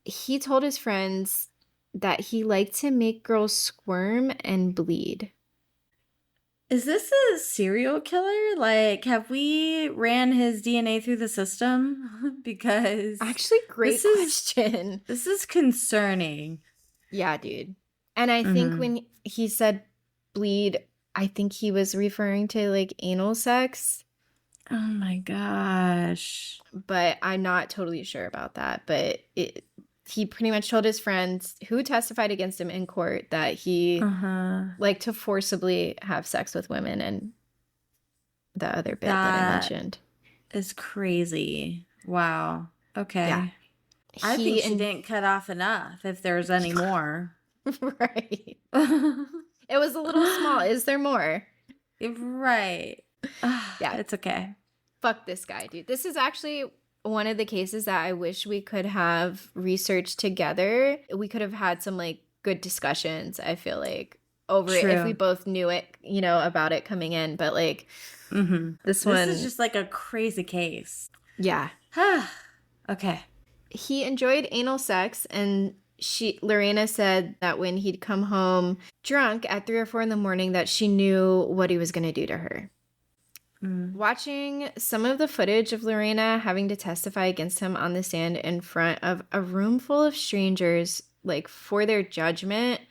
He told his friends that he liked to make girls squirm and bleed. Is this a serial killer? Like, have we ran his DNA through the system? Because actually, great question. This is concerning. Yeah, dude. And I think when he said bleed, I think he was referring to like anal sex. Oh my gosh. But I'm not totally sure about that. But he pretty much told his friends who testified against him in court that he liked to forcibly have sex with women, and the other bit that I mentioned. Is crazy. Wow. Okay. Yeah. I think she didn't cut off enough if there's any more. Right. It was a little small. Is there more? Right. Yeah, it's okay. Fuck this guy, dude. This is actually one of the cases that I wish we could have researched together. We could have had some like good discussions, I feel like, over it if we both knew it, you know, about it coming in. But like this is just like a crazy case. Yeah. Okay. He enjoyed anal sex, and Lorena said that when he'd come home drunk at 3 or 4 in the morning that she knew what he was going to do to her. Watching some of the footage of Lorena having to testify against him on the stand in front of a room full of strangers, like for their judgment,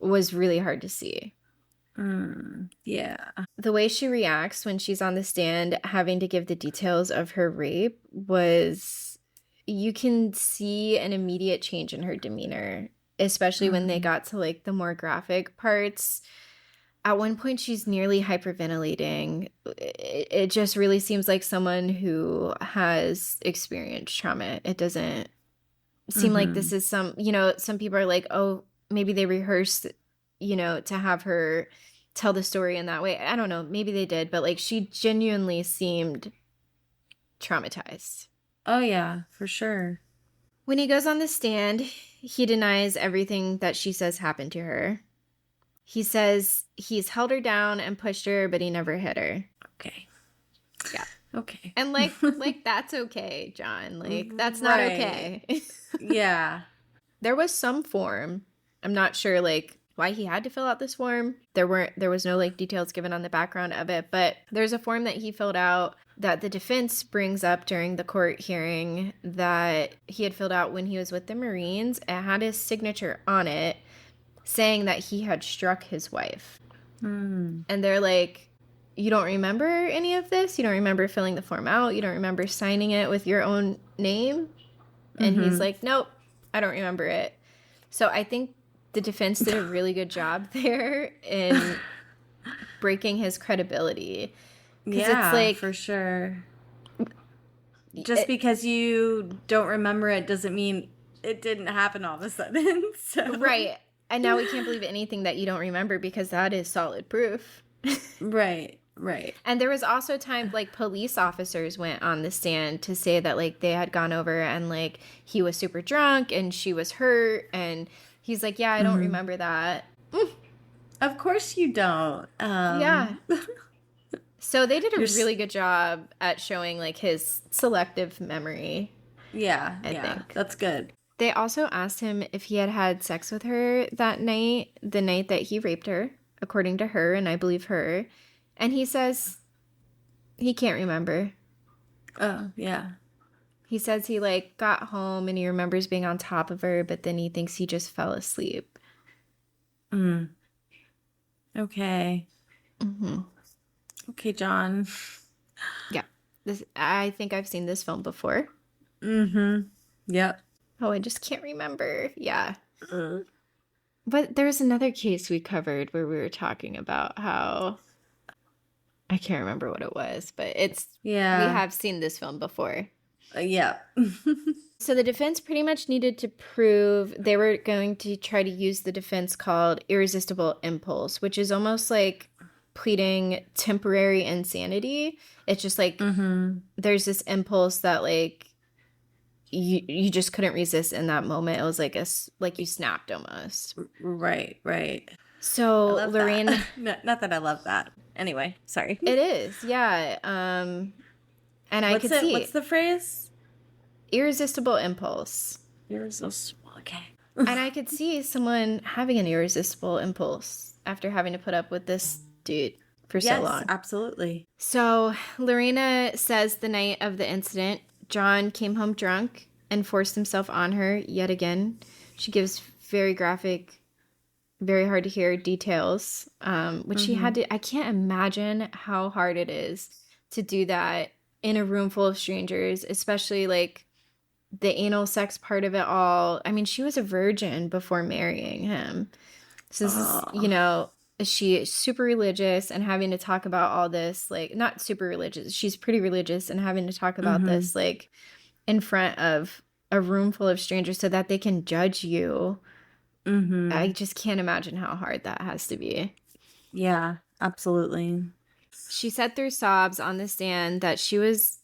was really hard to see. Yeah. The way she reacts when she's on the stand having to give the details of her rape was, you can see an immediate change in her demeanor. especially when they got to like the more graphic parts. At one point, she's nearly hyperventilating. It just really seems like someone who has experienced trauma. It doesn't seem like this is some, some people are like, oh, maybe they rehearsed, to have her tell the story in that way. I don't know. Maybe they did, but like she genuinely seemed traumatized. Oh, yeah, for sure. When he goes on the stand, he denies everything that she says happened to her. He says he's held her down and pushed her, but he never hit her. Okay. Yeah. Okay. And like that's okay, John. Like that's not okay. Yeah. There was some form. I'm not sure like why he had to fill out this form. There was no like details given on the background of it, but there's a form that he filled out that the defense brings up during the court hearing that he had filled out when he was with the Marines. It had his signature on it saying that he had struck his wife. And they're like, you don't remember any of this? You don't remember filling the form out? You don't remember signing it with your own name? And he's like, nope, I don't remember it. So I think the defense did a really good job there in breaking his credibility. Yeah, it's like, for sure. Just because you don't remember it doesn't mean it didn't happen all of a sudden. So. Right. And now we can't believe anything that you don't remember because that is solid proof. Right. And there was also time like police officers went on the stand to say that like they had gone over and like he was super drunk and she was hurt. And he's like, yeah, I don't remember that. Of course you don't. Yeah. So they did a really good job at showing like his selective memory. Yeah. I think. That's good. They also asked him if he had had sex with her that night, the night that he raped her, according to her, and I believe her. And he says he can't remember. Oh, yeah. He says he, like, got home and he remembers being on top of her, but then he thinks he just fell asleep. Okay. Okay, John. Yeah. I think I've seen this film before. Yep. Oh, I just can't remember. Yeah. But there's another case we covered where we were talking about how I can't remember what it was, but we have seen this film before. Yeah. So the defense pretty much needed to prove they were going to try to use the defense called irresistible impulse, which is almost like pleading temporary insanity. It's just like there's this impulse that like you just couldn't resist in that moment. It was like you snapped almost. Right. So Lorraine, not that I love that. Anyway, sorry. it is, yeah. And I could see what's the phrase? Irresistible impulse. Irresistible. Okay. And I could see someone having an irresistible impulse after having to put up with this dude for so long. Yes, absolutely. So Lorena says the night of the incident, John came home drunk and forced himself on her yet again. She gives very graphic, very hard to hear details, which she had to. I can't imagine how hard it is to do that in a room full of strangers, especially like the anal sex part of it all. I mean, she was a virgin before marrying him. So this is, she is super religious and having to talk about all this, like, not super religious. She's pretty religious and having to talk about this, like, in front of a room full of strangers so that they can judge you. I just can't imagine how hard that has to be. Yeah, absolutely. She said through sobs on the stand that she was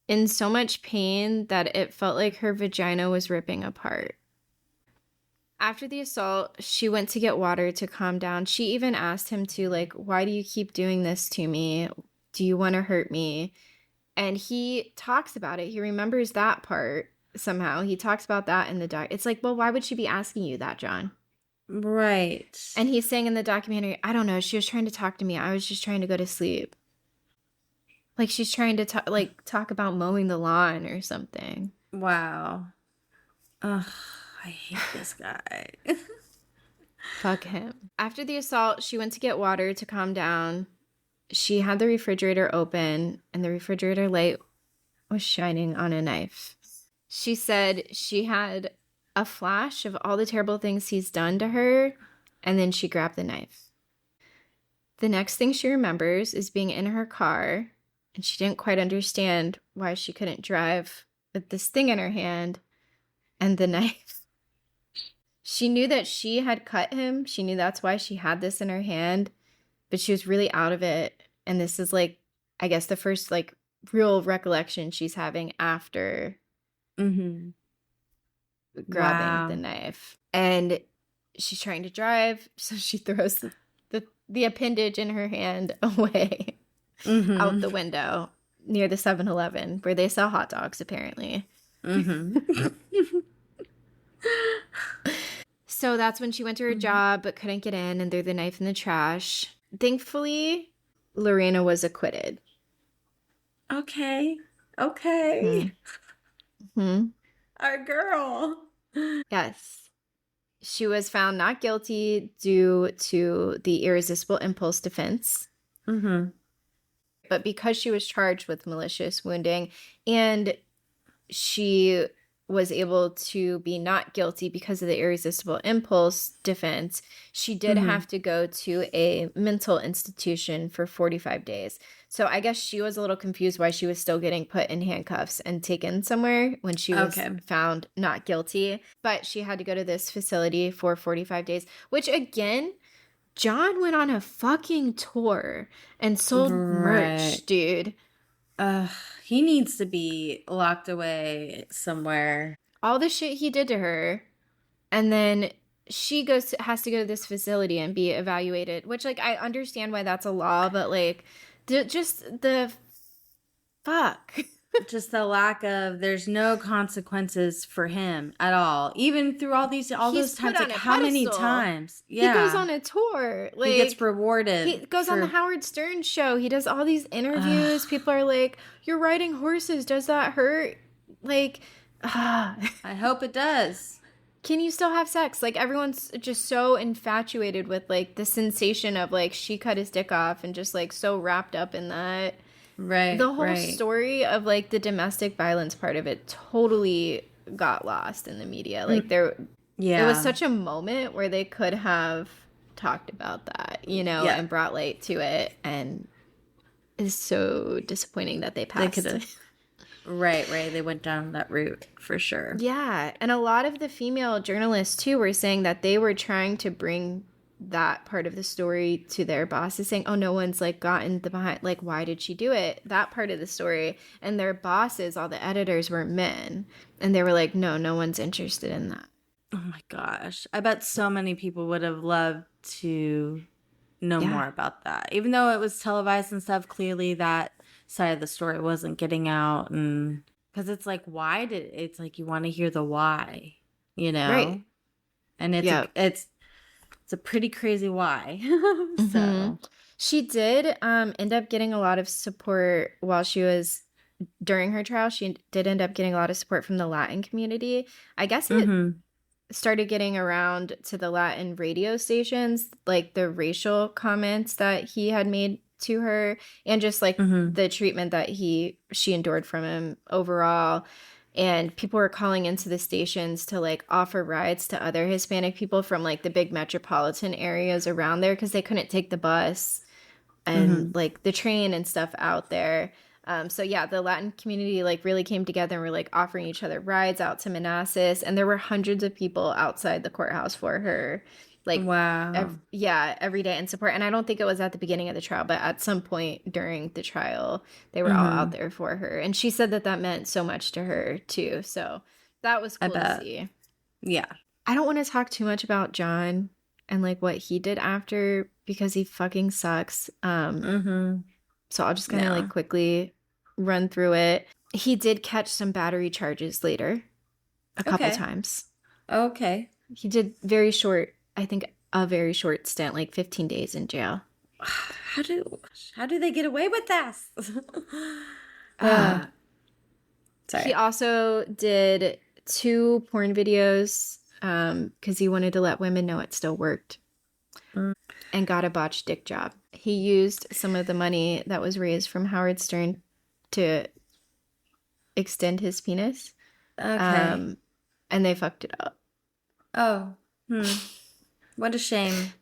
in so much pain that it felt like her vagina was ripping apart. After the assault, she went to get water to calm down. She even asked him to, like, why do you keep doing this to me? Do you want to hurt me? And he talks about it. He remembers that part somehow. He talks about that in the doc. It's like, well, why would she be asking you that, John? Right. And he's saying in the documentary, I don't know. She was trying to talk to me. I was just trying to go to sleep. Like she's trying to talk about mowing the lawn or something. Wow. Ugh, I hate this guy. Fuck him. After the assault, she went to get water to calm down. She had the refrigerator open and the refrigerator light was shining on a knife. She said she had a flash of all the terrible things he's done to her, and then she grabbed the knife. The next thing she remembers is being in her car, and she didn't quite understand why she couldn't drive with this thing in her hand and the knife. She knew that she had cut him. She knew that's why she had this in her hand, but she was really out of it. And this is like, I guess, the first like real recollection she's having after grabbing the knife. And she's trying to drive, so she throws the appendage in her hand away out the window near the 7-Eleven where they sell hot dogs, apparently. So that's when she went to her job but couldn't get in and threw the knife in the trash. Thankfully, Lorena was acquitted. Okay. Our girl. Yes. She was found not guilty due to the irresistible impulse defense. But because she was charged with malicious wounding and she was able to be not guilty because of the irresistible impulse defense, she did have to go to a mental institution for 45 days. So I guess she was a little confused why she was still getting put in handcuffs and taken somewhere when she was found not guilty. But she had to go to this facility for 45 days, which again, John went on a fucking tour and sold merch, dude. He needs to be locked away somewhere. All the shit he did to her, and then she has to go to this facility and be evaluated, which, like, I understand why that's a law, but, like, just the fuck. Just the lack of, there's no consequences for him at all. Even through those times, like how many times? Yeah. He goes on a tour. Like, he gets rewarded. He goes on the Howard Stern show. He does all these interviews. People are like, you're riding horses. Does that hurt? Like, I hope it does. Can you still have sex? Like, everyone's just so infatuated with, like, the sensation of, like, she cut his dick off and just, like, so wrapped up in that. Right. The whole story of, like, the domestic violence part of it totally got lost in the media. Like, it was such a moment where they could have talked about that, you know, and brought light to it. And it's so disappointing that they passed. They could have. Right. They went down that route for sure. Yeah. And a lot of the female journalists, too, were saying that they were trying to bring that part of the story to their bosses, saying, oh, no one's like gotten the behind, like, why did she do it? That part of the story. And their bosses, all the editors, were men. And they were like, no one's interested in that. Oh my gosh. I bet so many people would have loved to know more about that. Even though it was televised and stuff, clearly that side of the story wasn't getting out. And because it's like, it's like you want to hear the why, you know? Right. And it's a pretty crazy why. So she did end up getting a lot of support while she was during her trial. She did end up getting a lot of support from the Latin community. I guess it started getting around to the Latin radio stations, like the racial comments that he had made to her, and just like the treatment that she endured from him overall. And people were calling into the stations to, like, offer rides to other Hispanic people from, like, the big metropolitan areas around there because they couldn't take the bus and, like, the train and stuff out there. So, yeah, the Latin community, like, really came together and were, like, offering each other rides out to Manassas. And there were hundreds of people outside the courthouse for her. Like, wow. Every day in support. And I don't think it was at the beginning of the trial, but at some point during the trial, they were all out there for her. And she said that meant so much to her, too. So that was cool to see. Yeah. I don't want to talk too much about John and, like, what he did after because he fucking sucks. So I'll just kind of, like, quickly run through it. He did catch some battery charges later a couple times. Okay. He did very short. I think a very short stint, like 15 days in jail. How do they get away with this? Sorry. He also did 2 porn videos because he wanted to let women know it still worked, and got a botched dick job. He used some of the money that was raised from Howard Stern to extend his penis. Okay. And they fucked it up. Oh, what a shame.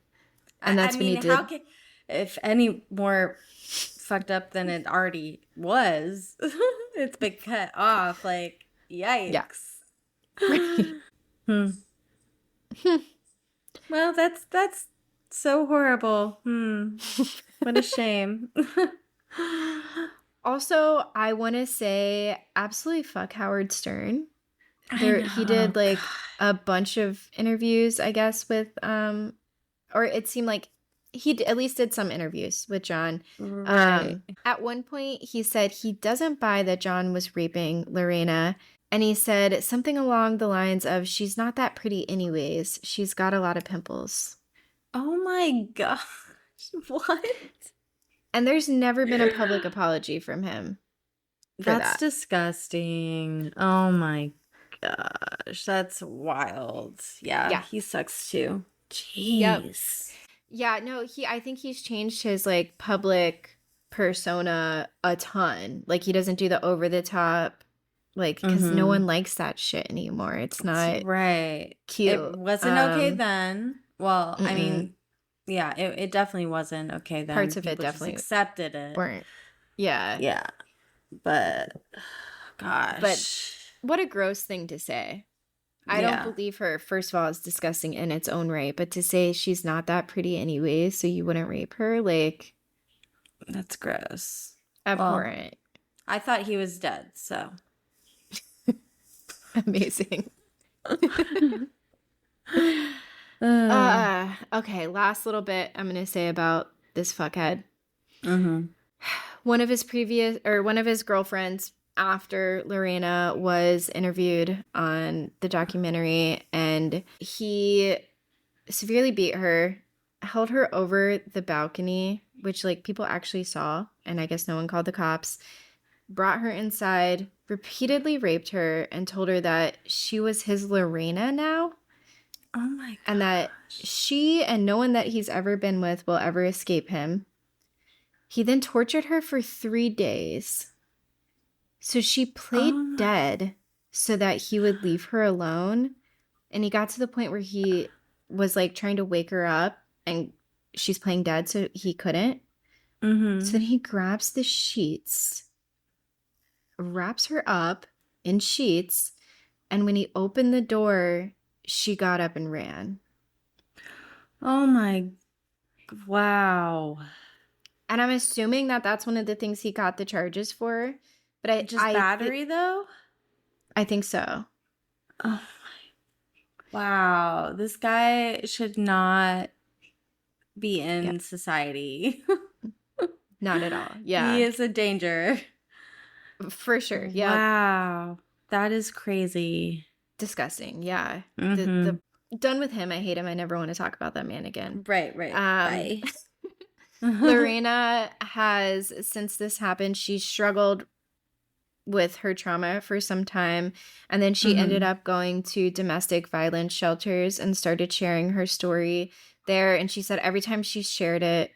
And that's I when he mean, how did. can, if any more fucked up than it already was, it's been cut off. Like, Yeah. yikes. Right. Hmm. Well, that's so horrible. What a shame. Also, I want to say absolutely fuck Howard Stern. I He know. did like a bunch of interviews, I guess, with or it seemed like at least did some interviews with John. Right. At one point he said he doesn't buy that John was raping Lorena, and he said something along the lines of, she's not that pretty anyways. She's got a lot of pimples. Oh my gosh. What? And there's never been a public apology from him for That's that. disgusting. Oh my gosh. That's wild. Yeah, Yeah. he sucks too. Yep. Jeez. Yeah, no, I think he's changed his like public persona a ton. Like he doesn't do the over the top, like, because no one likes that shit anymore. It's That's not right. It cute. wasn't okay then. Well, I Mm-mm. mean, yeah, it definitely wasn't okay then. Parts of it People just definitely accepted it. weren't. Yeah. Yeah. But But gosh. what a gross thing to say. I Yeah. don't believe her. First of all, it's disgusting in its own right. But to say she's not that pretty anyway, so you wouldn't rape her, like, That's gross. abhorrent. Well, I thought he was dead, so. Amazing. Okay, last little bit I'm gonna say about this fuckhead. One of his girlfriends after Lorena was interviewed on the documentary, and he severely beat her, held her over the balcony, which like people actually saw, and I guess no one called the cops, brought her inside, repeatedly raped her, and told her that she was his Lorena now. Oh my gosh. And that she and no one that he's ever been with will ever escape him. He then tortured her for 3 days. So she played dead so that he would leave her alone. And he got to the point where he was like trying to wake her up and she's playing dead, so he couldn't. So then he grabs the sheets, wraps her up in sheets, and when he opened the door, she got up and ran. Oh my, wow. And I'm assuming that that's one of the things he got the charges for. But Just battery though? I think so. Oh my, wow. This guy should not be in society. Not at all. Yeah. He is a danger. For sure. Yeah. Wow. That is crazy. Disgusting. Yeah. The done with him. I hate him. I never want to talk about that man again. Right. Bye. Lorena has, since this happened, she struggled with her trauma for some time, and then she ended up going to domestic violence shelters and started sharing her story there. And she said every time she shared it,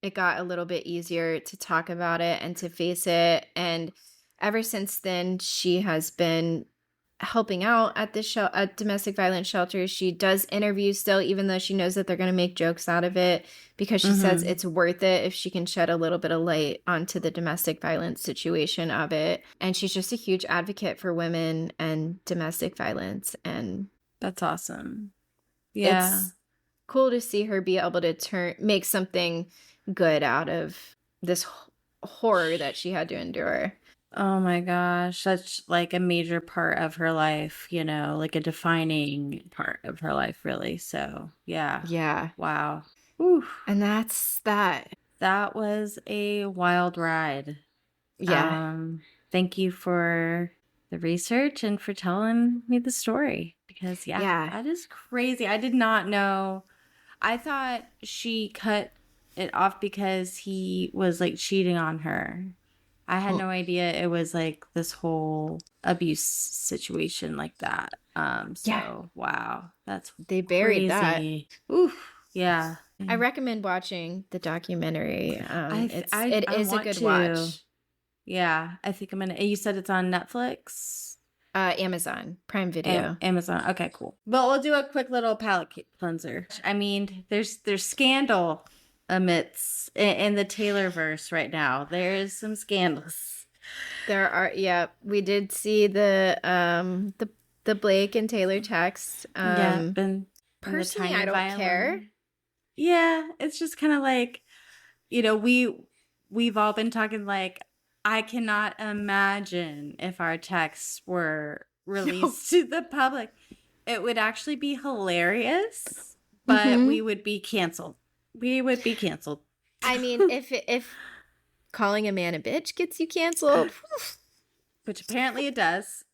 it got a little bit easier to talk about it and to face it. And ever since then, she has been helping out at at domestic violence shelters. She does interviews still, even though she knows that they're going to make jokes out of it, because she says it's worth it if she can shed a little bit of light onto the domestic violence situation of it. And she's just a huge advocate for women and domestic violence. And that's awesome. Yeah. It's cool to see her be able to make something good out of this horror that she had to endure. Oh my gosh, such like a major part of her life, you know, like a defining part of her life, really. So, yeah. Yeah. Wow. Ooh. And that's that. That was a wild ride. Yeah. Thank you for the research and for telling me the story, because that is crazy. I did not know. I thought she cut it off because he was like cheating on her. I had no idea it was like this whole abuse situation like that. Wow, that's they buried crazy. That. Oof, yeah. I recommend watching the documentary. It is a good watch. Yeah, I think I'm gonna. You said it's on Netflix. Amazon Prime Video. Amazon. Okay, cool. But we'll do a quick little palate cleanser. I mean, there's scandal amidst in the Taylorverse right now. There is some scandals. There are, yeah, we did see the Blake and Taylor text. And Personally, the tiny I don't violin. care. Yeah, it's just kind of like, we've all been talking like, I cannot imagine if our texts were released to the public. It would actually be hilarious, but we would be canceled. We would be canceled. I mean, if calling a man a bitch gets you canceled, which apparently it does.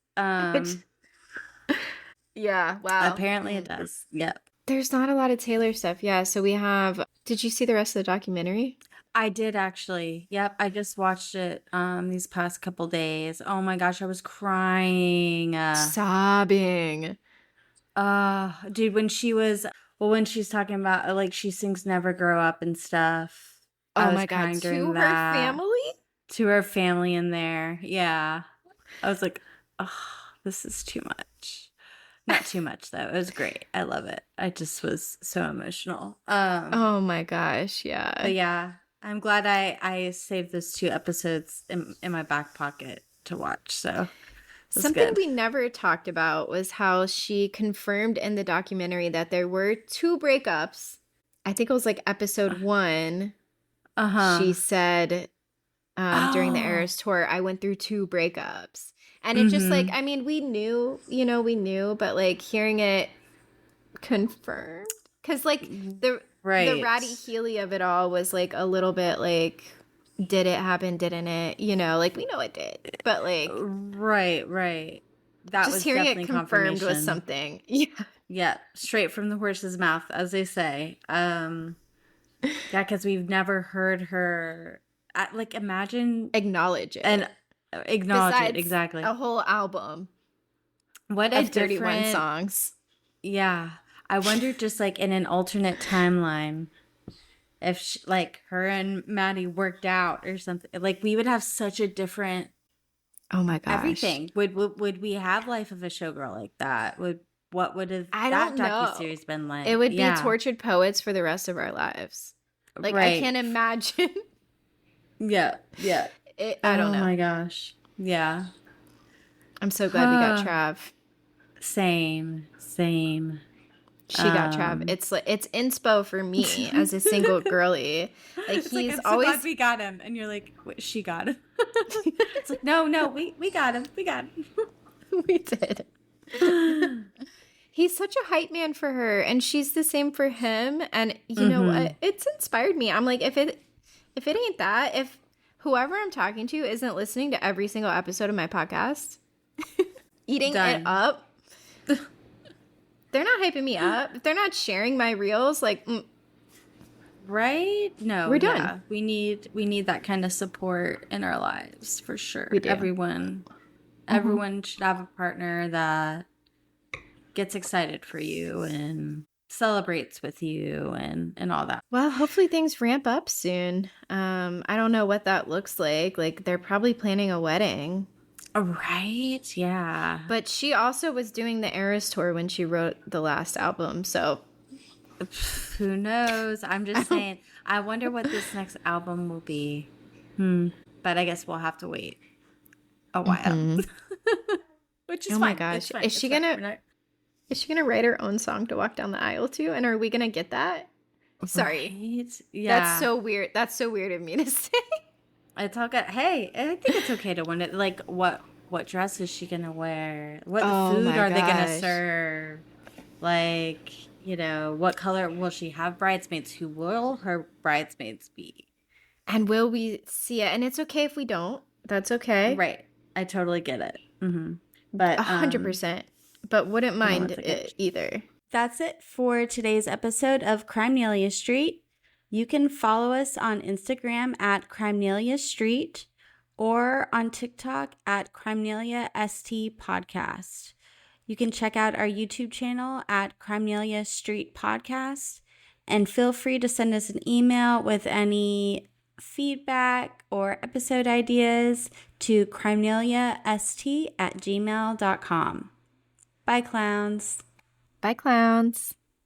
Yeah, wow. Apparently it does. Yep. There's not a lot of Taylor stuff. Yeah, so we have. Did you see the rest of the documentary? I did actually. Yep, I just watched it these past couple days. Oh my gosh, I was crying. Sobbing. Dude, when she's talking about like she sings Never Grow Up and stuff. Oh my god, to her family? To her family in there. Yeah. I was like, oh, this is too much. Not too much though. It was great. I love it. I just was so emotional. Oh my gosh, yeah. But yeah, I'm glad I saved those 2 episodes in my back pocket to watch. So something we never talked about was how she confirmed in the documentary that there were 2 breakups. I think it was like episode 1. She said during the Eras tour, I went through 2 breakups. And it just like, I mean, we knew, but like hearing it confirmed. Because like the Ratty Healy of it all was like a little bit like, did it happen? Didn't it? Like we know it did. But like. Right. That just was hearing definitely it confirmed was something. Yeah. Yeah. Straight from the horse's mouth, as they say. Yeah, because we've never heard her. Like, imagine. Acknowledge it. And acknowledge Besides it, exactly. A whole album. What a 31 songs. Yeah. I wonder just like in an alternate timeline if like her and Maddie worked out or something. Like we would have such a different oh my gosh. Everything. Would we have Life of a Showgirl like that? What would have that docuseries been like? It would be Tortured Poets for the rest of our lives. Like I can't imagine. Yeah. I don't know. Oh my gosh. Yeah. I'm so glad we got Trav. Same. She got Trav. It's inspo for me as a single girly. Like it's he's like, I'm always so glad we got him, and you're like, she got him. It's like no, we got him. We got him. We did. He's such a hype man for her, and she's the same for him. And you know what? It's inspired me. I'm like, if it ain't that, if whoever I'm talking to isn't listening to every single episode of my podcast, eating it up, they're not hyping me up. If they're not sharing my reels, like, right? No, we're done. We need that kind of support in our lives for sure. We do. Everyone should have a partner that gets excited for you and celebrates with you and all that. Well, hopefully things ramp up soon. I don't know what that looks like. Like they're probably planning a wedding. Right? Yeah. But she also was doing the Eras tour when she wrote the last album. So who knows? I'm just saying, I wonder what this next album will be. But I guess we'll have to wait a while. Which is fine. Oh my gosh. Is she gonna write her own song to walk down the aisle to? And are we gonna get that? Sorry. Right? Yeah. That's so weird. That's so weird of me to say. It's all good. Hey, I think it's okay to wonder, like, what dress is she gonna wear? What food are they gonna serve? Like, what color will she have bridesmaids? Who will her bridesmaids be? And will we see it? And it's okay if we don't. That's okay. Right. I totally get it. But 100%. But wouldn't mind it either. That's it for today's episode of Crimenelia Street. You can follow us on Instagram at Crimenelia Street or on TikTok at Crimenelia ST Podcast. You can check out our YouTube channel at Crimenelia Street Podcast, and feel free to send us an email with any feedback or episode ideas to crimeliast@gmail.com. Bye, clowns. Bye, clowns.